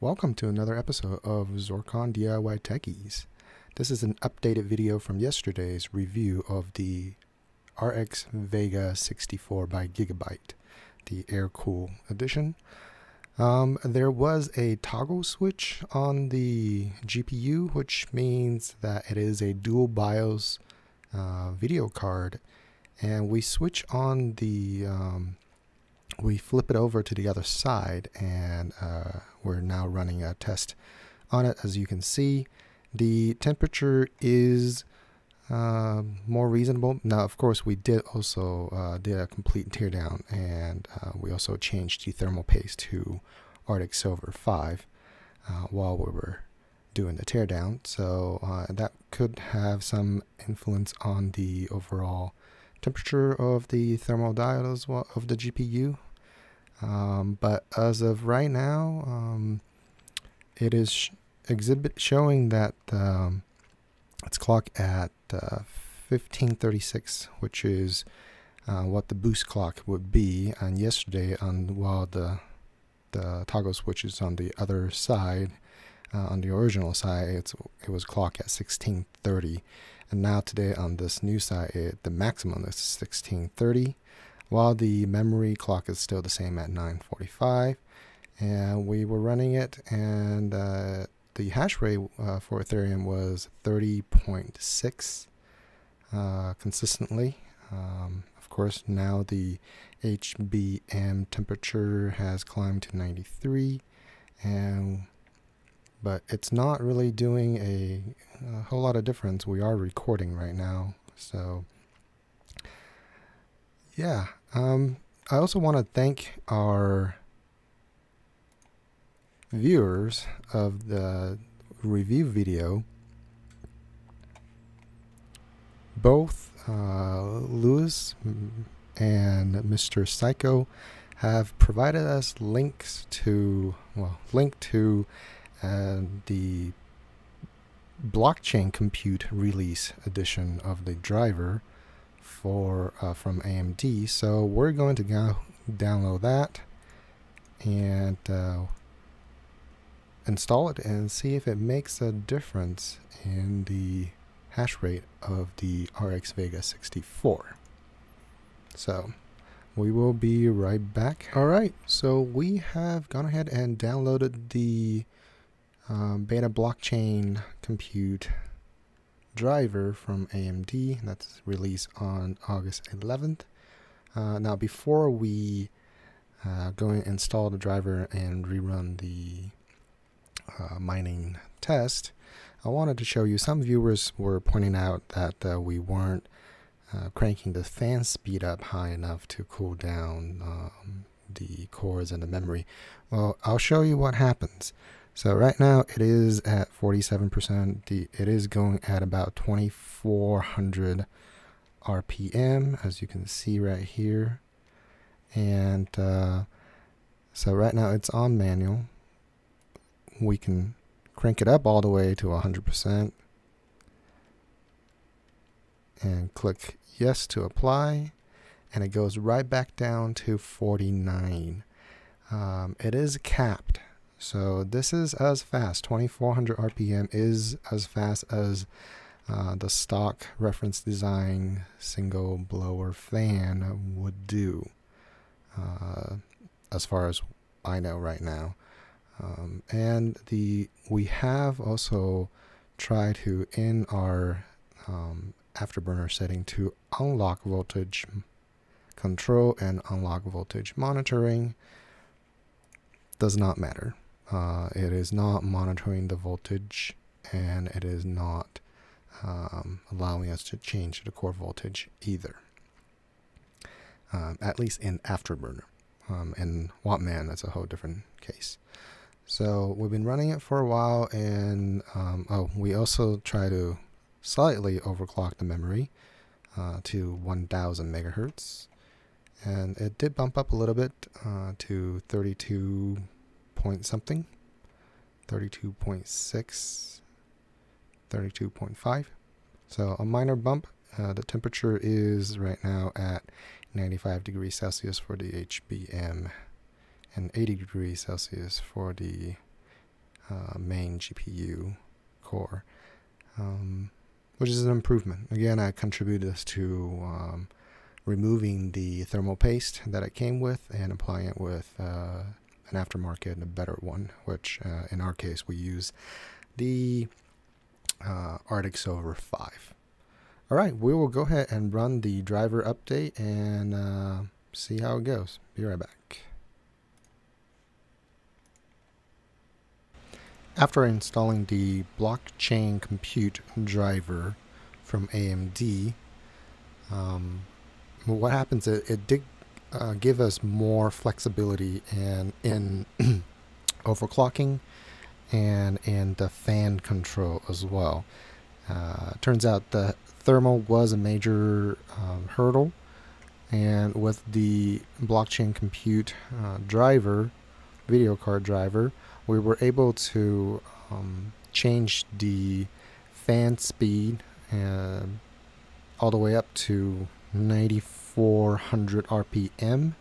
Welcome to another episode of Zorkon DIY Techies. This is an updated video from yesterday's review of the RX Vega 64 by Gigabyte, the air-cooled edition. There was a toggle switch on the GPU, which means that it is a dual BIOS video card, and we switch on the we flip it over to the other side, and we're now running a test on it. As you can see, the temperature is more reasonable. Now, of course, we did also did a complete teardown, and we also changed the thermal paste to Arctic Silver 5 while we were doing the teardown. So that could have some influence on the overall temperature of the thermal diode as well of the GPU. But as of right now, it is showing that it's clocked at 1536, which is what the boost clock would be. And yesterday, while the toggle switch is on the other side, on the original side, it was clocked at 1630, and now today on this new side, the maximum is 1630. While the memory clock is still the same at 945, and we were running it, and the hash rate for Ethereum was 30.6 consistently. Of course, now the HBM temperature has climbed to 93, but it's not really doing a whole lot of difference. We are recording right now, so yeah. I also want to thank our viewers of the review video. Both Lewis and Mr. Psycho have provided us links to, the Blockchain Compute release edition of the driver from AMD. So we're going to go download that and install it and see if it makes a difference in the hash rate of the RX Vega 64. So we will be right back. Alright, so we have gone ahead and downloaded the Beta Blockchain Compute driver from AMD that's released on August 11th. Now, before we go and install the driver and rerun the mining test, I wanted to show you, some viewers were pointing out that we weren't cranking the fan speed up high enough to cool down the cores and the memory. Well, I'll show you what happens. So right now it is at 47%. It is going at about 2400 RPM, as you can see right here. And so right now it's on manual. We can crank it up all the way to 100% and click yes to apply, and it goes right back down to 49. It is capped. So this is as fast. 2400 RPM is as fast as the stock reference design single blower fan would do, as far as I know right now. And we have also tried to, in our afterburner setting, to unlock voltage control and unlock voltage monitoring. Does not matter. It is not monitoring the voltage, and it is not allowing us to change the core voltage either, at least in Afterburner. In Wattman, that's a whole different case. So we've been running it for a while, and we also try to slightly overclock the memory to 1000 megahertz, and it did bump up a little bit to 32 point something, 32.6, 32.5. So a minor bump. The temperature is right now at 95 degrees Celsius for the HBM and 80 degrees Celsius for the main GPU core, which is an improvement. Again, I contributed this to removing the thermal paste that it came with and applying it with an aftermarket and a better one, which in our case we use the RTX 5. Alright, we will go ahead and run the driver update and see how it goes. Be right back. After installing the Blockchain Compute driver from AMD, what happens is it did give us more flexibility in overclocking and in the fan control as well. Turns out the thermal was a major hurdle, and with the Blockchain Compute driver, video card driver, we were able to change the fan speed all the way up to 9400 RPM,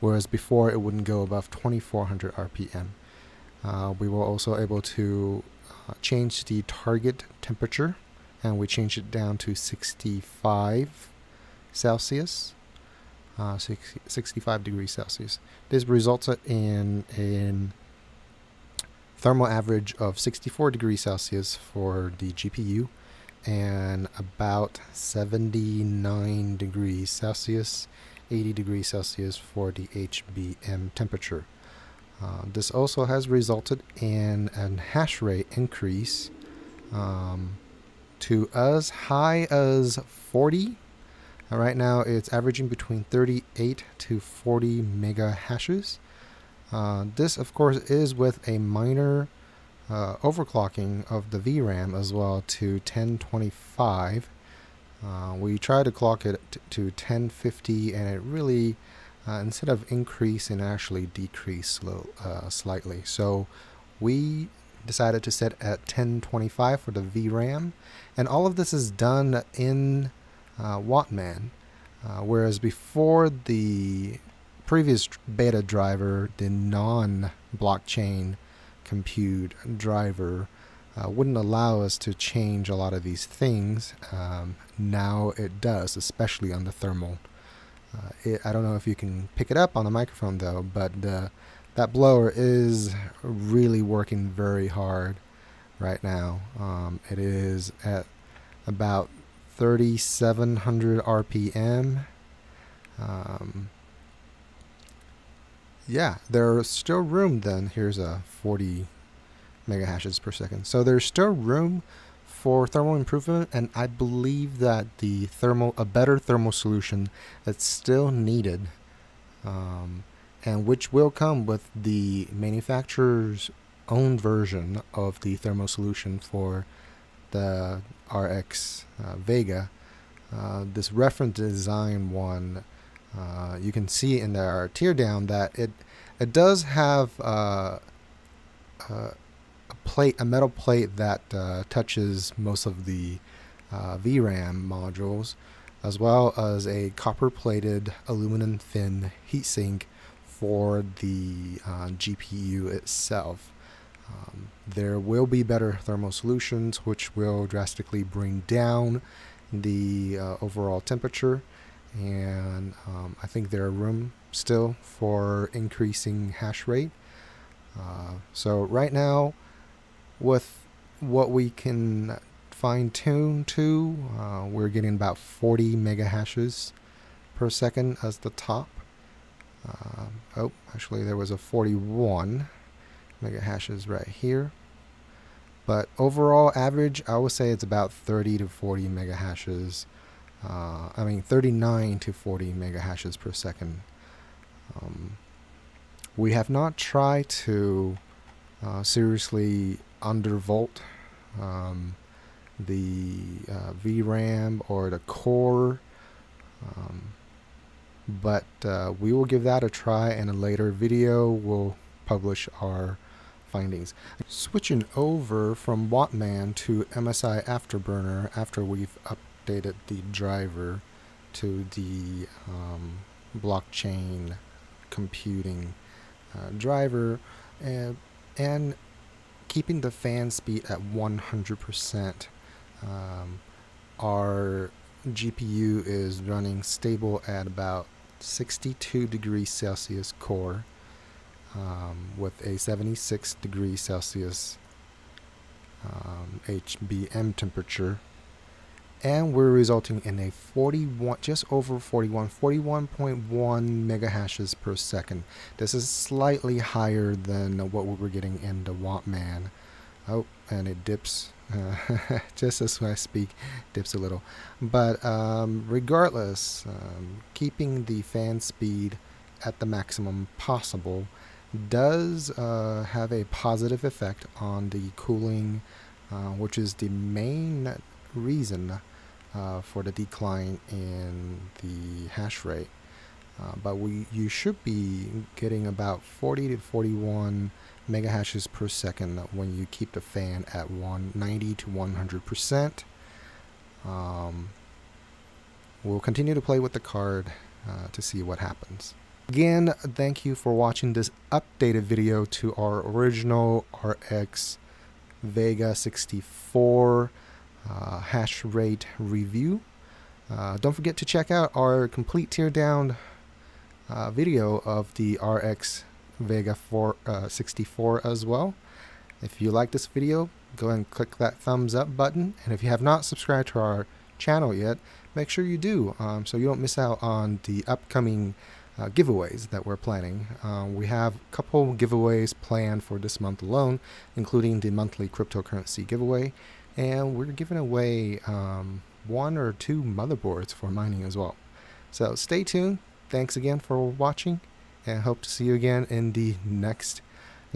whereas before it wouldn't go above 2400 RPM. We were also able to change the target temperature, and we changed it down to 65 Celsius, 65 degrees Celsius. This resulted in a thermal average of 64 degrees Celsius for the GPU and about 79 degrees Celsius, 80 degrees Celsius for the HBM temperature. This also has resulted in an hash rate increase to as high as 40. Right now it's averaging between 38 to 40 mega hashes. This of course is with a minor overclocking of the VRAM as well to 1025. We tried to clock it to 1050 and it really instead of increase and actually decrease slightly. So we decided to set at 1025 for the VRAM, and all of this is done in Wattman, whereas before the previous beta driver, the non-blockchain compute driver, wouldn't allow us to change a lot of these things. Now it does, especially on the thermal. I don't know if you can pick it up on the microphone though, but that blower is really working very hard right now. It is at about 3700 RPM. Yeah, there's still room then. Here's a 40 mega hashes per second. So there's still room for thermal improvement, and I believe that a better thermal solution that's still needed, and which will come with the manufacturer's own version of the thermal solution for the RX Vega. This reference design one, you can see in our teardown that it does have a metal plate that touches most of the VRAM modules, as well as a copper-plated aluminum thin heatsink for the GPU itself. There will be better thermal solutions which will drastically bring down the overall temperature, and I think there are room still for increasing hash rate. So right now, with what we can fine tune to, we're getting about 40 mega hashes per second as the top. Oh, actually there was a 41 mega hashes right here. But overall average, I would say it's about 30 to 40 mega hashes. 39 to 40 mega hashes per second. We have not tried to seriously undervolt the VRAM or the core, but we will give that a try, and in a later video we'll publish our findings. Switching over from Wattman to MSI Afterburner after we've updated the driver to the blockchain computing driver, and keeping the fan speed at 100%. Our GPU is running stable at about 62 degrees Celsius core with a 76 degrees Celsius HBM temperature, and we're resulting in a 41, just over 41.1 mega hashes per second. This is slightly higher than what we were getting in the Wattman. Oh, and it dips just as I speak, dips a little. But regardless, keeping the fan speed at the maximum possible does have a positive effect on the cooling, which is the main reason for the decline in the hash rate. But you should be getting about 40 to 41 mega hashes per second when you keep the fan at 90 to 100%. We'll continue to play with the card to see what happens. Again, thank you for watching this updated video to our original RX Vega 64 hash rate review. Don't forget to check out our complete teardown video of the RX Vega 64 as well. If you like this video, go ahead and click that thumbs up button, and if you have not subscribed to our channel yet, make sure you do, so you don't miss out on the upcoming giveaways that we're planning. We have a couple giveaways planned for this month alone, including the monthly cryptocurrency giveaway, and we're giving away 1 or 2 motherboards for mining as well. So stay tuned. Thanks again for watching, and hope to see you again in the next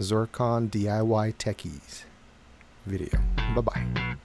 Zircon DIY Techies video. Bye-bye.